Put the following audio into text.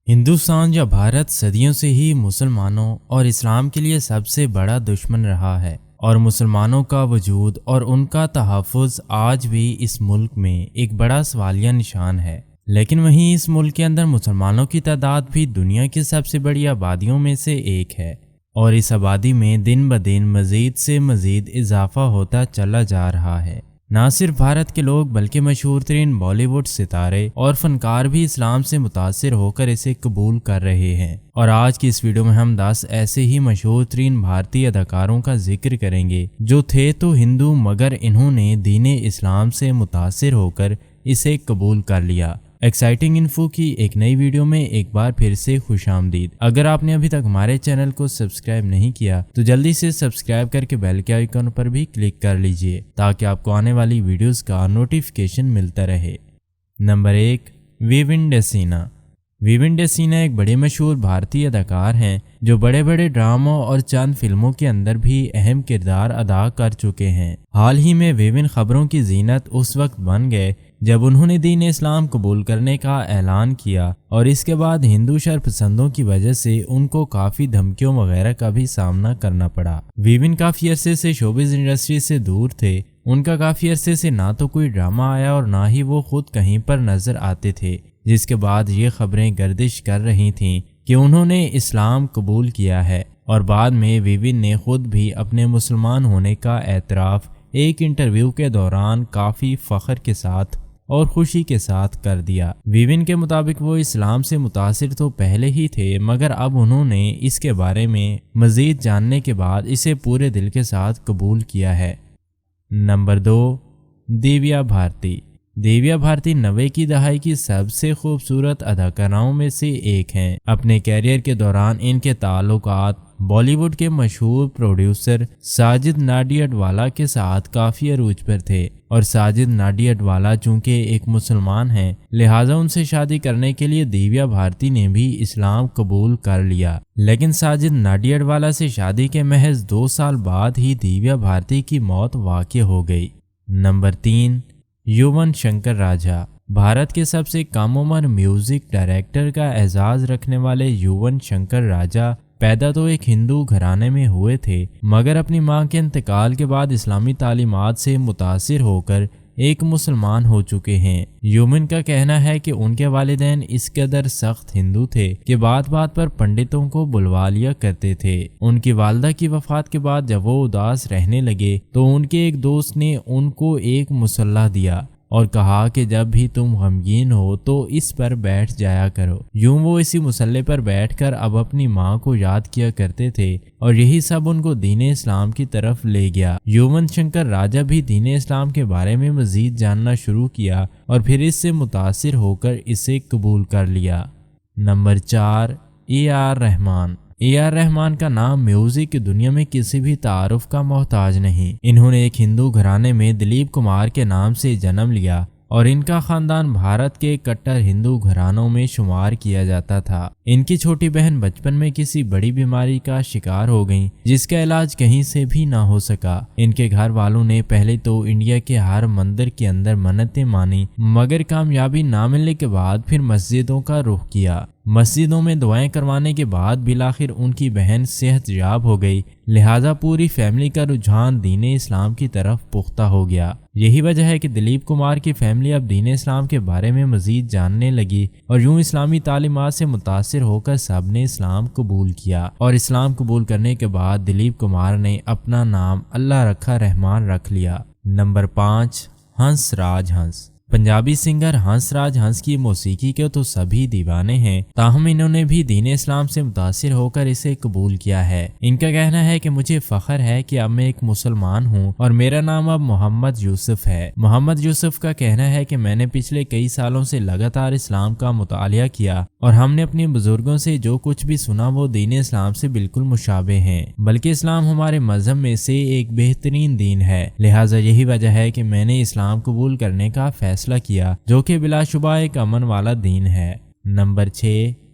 ہندوستان یا بھارت صدیوں سے ہی مسلمانوں اور اسلام کے لیے سب سے بڑا دشمن رہا ہے، اور مسلمانوں کا وجود اور ان کا تحفظ آج بھی اس ملک میں ایک بڑا سوالیہ نشان ہے۔ لیکن وہیں اس ملک کے اندر مسلمانوں کی تعداد بھی دنیا کی سب سے بڑی آبادیوں میں سے ایک ہے، اور اس آبادی میں دن بدن مزید سے مزید اضافہ ہوتا چلا جا رہا ہے۔ نہ صرف بھارت کے لوگ بلکہ مشہور ترین بالی ووڈ ستارے اور فنکار بھی اسلام سے متاثر ہو کر اسے قبول کر رہے ہیں، اور آج کی اس ویڈیو میں ہم 10 ایسے ہی مشہور ترین بھارتی اداکاروں کا ذکر کریں گے جو تھے تو ہندو مگر انہوں نے دین اسلام سے متاثر ہو کر اسے قبول کر لیا۔ ایکسائٹنگ انفو کی ایک نئی ویڈیو میں ایک بار پھر سے خوش آمدید۔ اگر آپ نے ابھی تک ہمارے چینل کو سبسکرائب نہیں کیا تو جلدی سے سبسکرائب کر کے بیل کے آئیکن پر بھی کلک کر لیجئے تاکہ آپ کو آنے والی ویڈیوز کا نوٹیفیکیشن ملتا رہے۔ نمبر 1، ویون ڈیسینا۔ ویون ڈیسینا ایک بڑے مشہور بھارتی اداکار ہیں جو بڑے بڑے ڈراموں اور چند فلموں کے اندر بھی اہم کردار ادا کر چکے ہیں۔ حال ہی میں ویون خبروں کی زینت اس وقت بن گئے جب انہوں نے دین اسلام قبول کرنے کا اعلان کیا، اور اس کے بعد ہندو شرپسندوں کی وجہ سے ان کو کافی دھمکیوں وغیرہ کا بھی سامنا کرنا پڑا۔ ویون کافی عرصے سے شوبز انڈسٹری سے دور تھے، ان کا کافی عرصے سے نہ تو کوئی ڈرامہ آیا اور نہ ہی وہ خود کہیں پر نظر آتے تھے، جس کے بعد یہ خبریں گردش کر رہی تھیں کہ انہوں نے اسلام قبول کیا ہے، اور بعد میں ویون نے خود بھی اپنے مسلمان ہونے کا اعتراف ایک انٹرویو کے دوران کافی فخر کے ساتھ اور خوشی کے ساتھ کر دیا۔ ویون کے مطابق وہ اسلام سے متاثر تو پہلے ہی تھے، مگر اب انہوں نے اس کے بارے میں مزید جاننے کے بعد اسے پورے دل کے ساتھ قبول کیا ہے۔ نمبر 2، دیویا بھارتی۔ دیویا بھارتی 90 کی دہائی کی سب سے خوبصورت اداکاراؤں میں سے ایک ہیں۔ اپنے کیریئر کے دوران ان کے تعلقات بالی ووڈ کے مشہور پروڈیوسر ساجد ناڈیاڈوالا کے ساتھ کافی عروج پر تھے، اور ساجد ناڈیاڈوالا چونکہ ایک مسلمان ہیں لہٰذا ان سے شادی کرنے کے لیے دیویا بھارتی نے بھی اسلام قبول کر لیا۔ لیکن ساجد ناڈیاڈوالا سے شادی کے محض 2 سال بعد ہی دیویا بھارتی کی موت واقع ہو گئی۔ نمبر 3، یوون شنکر راجا۔ بھارت کے سب سے کم عمر میوزک ڈائریکٹر کا اعزاز رکھنے والے یوون شنکر راجا پیدا تو ایک ہندو گھرانے میں ہوئے تھے، مگر اپنی ماں کے انتقال کے بعد اسلامی تعلیمات سے متاثر ہو کر ایک مسلمان ہو چکے ہیں۔ یومن کا کہنا ہے کہ ان کے والدین اس قدر سخت ہندو تھے کہ بات بات پر پنڈتوں کو بلوا لیا کرتے تھے۔ ان کی والدہ کی وفات کے بعد جب وہ اداس رہنے لگے تو ان کے ایک دوست نے ان کو ایک مسلح دیا اور کہا کہ جب بھی تم غمگین ہو تو اس پر بیٹھ جایا کرو۔ یوں وہ اسی مسلح پر بیٹھ کر اب اپنی ماں کو یاد کیا کرتے تھے، اور یہی سب ان کو دین اسلام کی طرف لے گیا۔ یوون شنکر راجا بھی دین اسلام کے بارے میں مزید جاننا شروع کیا اور پھر اس سے متاثر ہو کر اسے قبول کر لیا۔ Number 4، A R Rahman. A R Rahman کا نام میوزک کی دنیا میں کسی بھی تعارف کا محتاج نہیں۔ انہوں نے ایک ہندو گھرانے میں دلیپ کمار کے نام سے جنم لیا، اور ان کا خاندان بھارت کے کٹر ہندو گھرانوں میں شمار کیا جاتا تھا۔ ان کی چھوٹی بہن بچپن میں کسی بڑی بیماری کا شکار ہو گئیں جس کا علاج کہیں سے بھی نہ ہو سکا۔ ان کے گھر والوں نے پہلے تو انڈیا کے ہر مندر کے اندر منتیں مانی، مگر کامیابی نہ ملنے کے بعد پھر مسجدوں کا رخ کیا۔ مسجدوں میں دعائیں کروانے کے بعد بالآخر ان کی بہن صحت یاب ہو گئی، لہٰذا پوری فیملی کا رجحان دین اسلام کی طرف پختہ ہو گیا۔ یہی وجہ ہے کہ دلیپ کمار کی فیملی اب دین اسلام کے بارے میں مزید جاننے لگی، اور یوں اسلامی تعلیمات سے متاثر ہو کر سب نے اسلام قبول کیا، اور اسلام قبول کرنے کے بعد دلیپ کمار نے اپنا نام اللہ رکھا رحمان رکھ لیا۔ نمبر 5، ہنس راج ہنس۔ پنجابی سنگر ہنس راج ہنس کی موسیقی کے تو سبھی دیوانے ہیں، تاہم انہوں نے بھی دین اسلام سے متاثر ہو کر اسے قبول کیا ہے۔ ان کا کہنا ہے کہ مجھے فخر ہے کہ اب میں ایک مسلمان ہوں اور میرا نام اب محمد یوسف ہے۔ محمد یوسف کا کہنا ہے کہ میں نے پچھلے کئی سالوں سے لگاتار اسلام کا مطالعہ کیا، اور ہم نے اپنے بزرگوں سے جو کچھ بھی سنا وہ دین اسلام سے بالکل مشابہ ہیں، بلکہ اسلام ہمارے مذہب میں سے ایک بہترین دین ہے، لہٰذا یہی وجہ ہے کہ میں نے اسلام قبول کرنے کا فیصلہ کیا، جو کہ بلا شبہ ایک امن والا دین ہے۔ نمبر 6،